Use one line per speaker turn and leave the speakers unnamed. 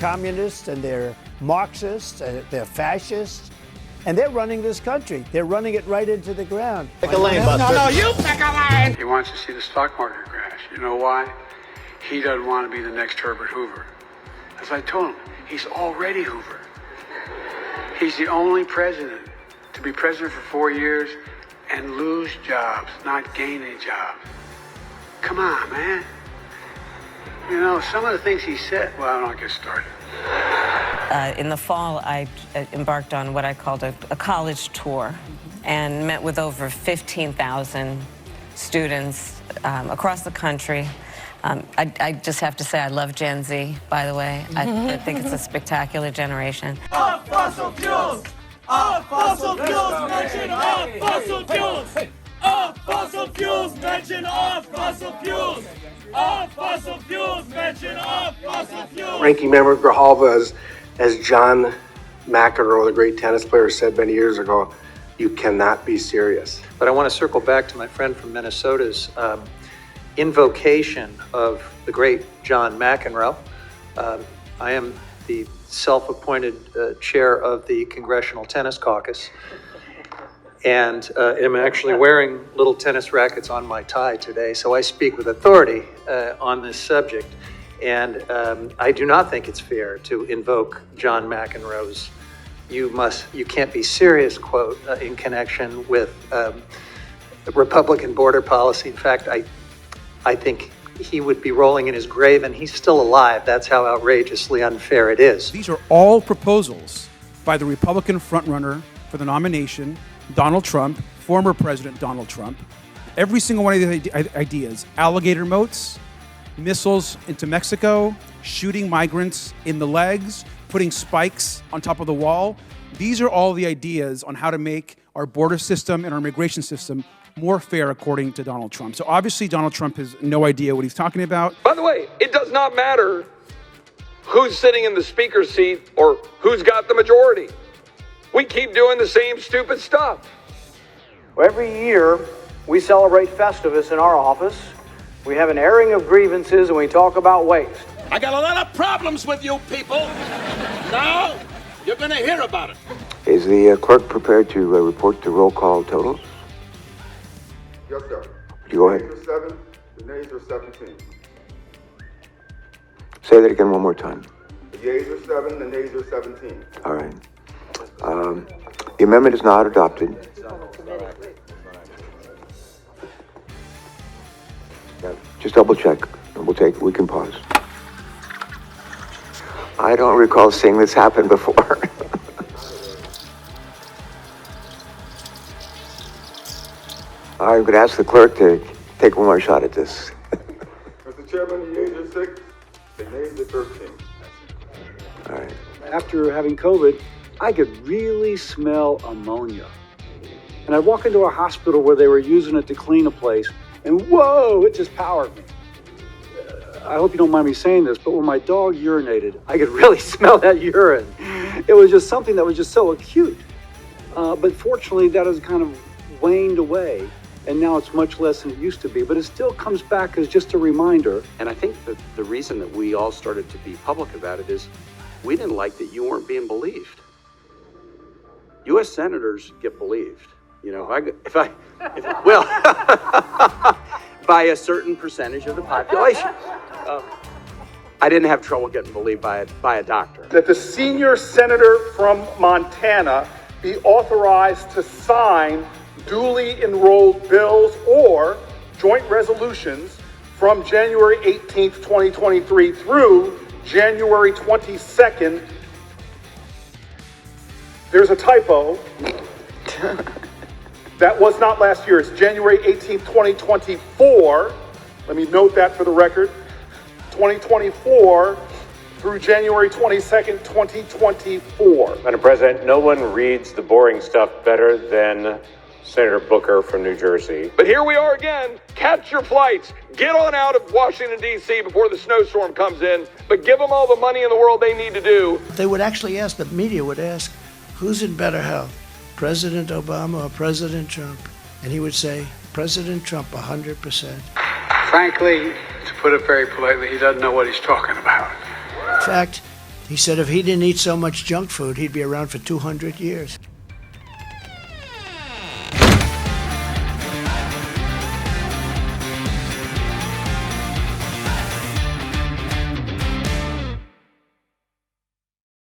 communists and they're Marxists and they're fascists. And they're running this country. They're running it right into the ground.
Pick a lane, Buster.
No, you pick a lane!
He wants to see the stock market crash. You know why? He doesn't want to be the next Herbert Hoover. As I told him, he's already Hoover. He's the only president to be president for 4 years and lose jobs, not gain any jobs. Come on, man. You know, some of the things he said, well, I don't get started.
In the fall, I embarked on what I called a college tour and met with over 15,000 students across the country. I just have to say I love Gen Z, by the way. I think it's a spectacular generation.
Off fossil fuels! Off fossil fuels! Mention off fossil fuels! Off fossil fuels! Mention off fossil fuels! Off fossil fuels! Mention off fossil fuels!
Ranking Member Grijalva, as John McEnroe, the great tennis player, said many years ago, you cannot be serious.
But I want to circle back to my friend from Minnesota's invocation of the great John McEnroe. I am the self-appointed chair of the Congressional Tennis Caucus, and am actually wearing little tennis rackets on my tie today, so I speak with authority on this subject. And I do not think it's fair to invoke John McEnroe's "you can't be serious" quote in connection with Republican border policy. In fact, I think he would be rolling in his grave, and he's still alive. That's how outrageously unfair it is.
These are all proposals by the Republican frontrunner for the nomination, Donald Trump, former President Donald Trump. Every single one of these ideas, alligator moats, missiles into Mexico, shooting migrants in the legs, putting spikes on top of the wall. These are all the ideas on how to make our border system and our immigration system more fair, according to Donald Trump. So obviously Donald Trump has no idea what he's talking about.
By the way, it does not matter who's sitting in the speaker's seat or who's got the majority. We keep doing the same stupid stuff.
Well, every year we celebrate Festivus in our office. We have an airing of grievances and we talk about waste.
I got a lot of problems with you people. Now you're going to hear about it.
Is the clerk prepared to report the roll call totals?
Yes, sir.
You go ahead.
The yeas are 7, the nays are 17.
Say that again one more time.
The yeas are 7, the nays are 17.
All right. The amendment is not adopted. Yeah, just double check. We can pause. I don't recall seeing this happen before. I'm going to ask the clerk to take one more shot at this.
Mr. Chairman, the yeas are 6, the nays are 13.
All right.
After having COVID, I could really smell ammonia. And I'd walk into a hospital where they were using it to clean a place, and whoa, it just powered me. I hope you don't mind me saying this, but when my dog urinated, I could really smell that urine. It was just something that was just so acute. But fortunately, that has kind of waned away, and now it's much less than it used to be, but it still comes back as just a reminder.
And I think that the reason that we all started to be public about it is we didn't like that you weren't being believed. U.S. senators get believed. You know, well, by a certain percentage of the population. I didn't have trouble getting believed by a doctor.
That the senior senator from Montana be authorized to sign duly enrolled bills or joint resolutions from January 18th, 2023 through January 22nd. There's a typo. That was not last year. It's January 18th, 2024. Let me note that for the record. 2024 through January 22nd, 2024.
Madam President, no one reads the boring stuff better than Senator Booker from New Jersey.
But here we are again. Catch your flights. Get on out of Washington, D.C. before the snowstorm comes in. But give them all the money in the world they need to do.
They would actually ask, the media would ask, who's in better health, President Obama or President Trump? And he would say, President Trump, 100%.
Frankly, to put it very politely, he doesn't know what he's talking about.
In fact, He said if he didn't eat so much junk food, he'd be around for 200 years.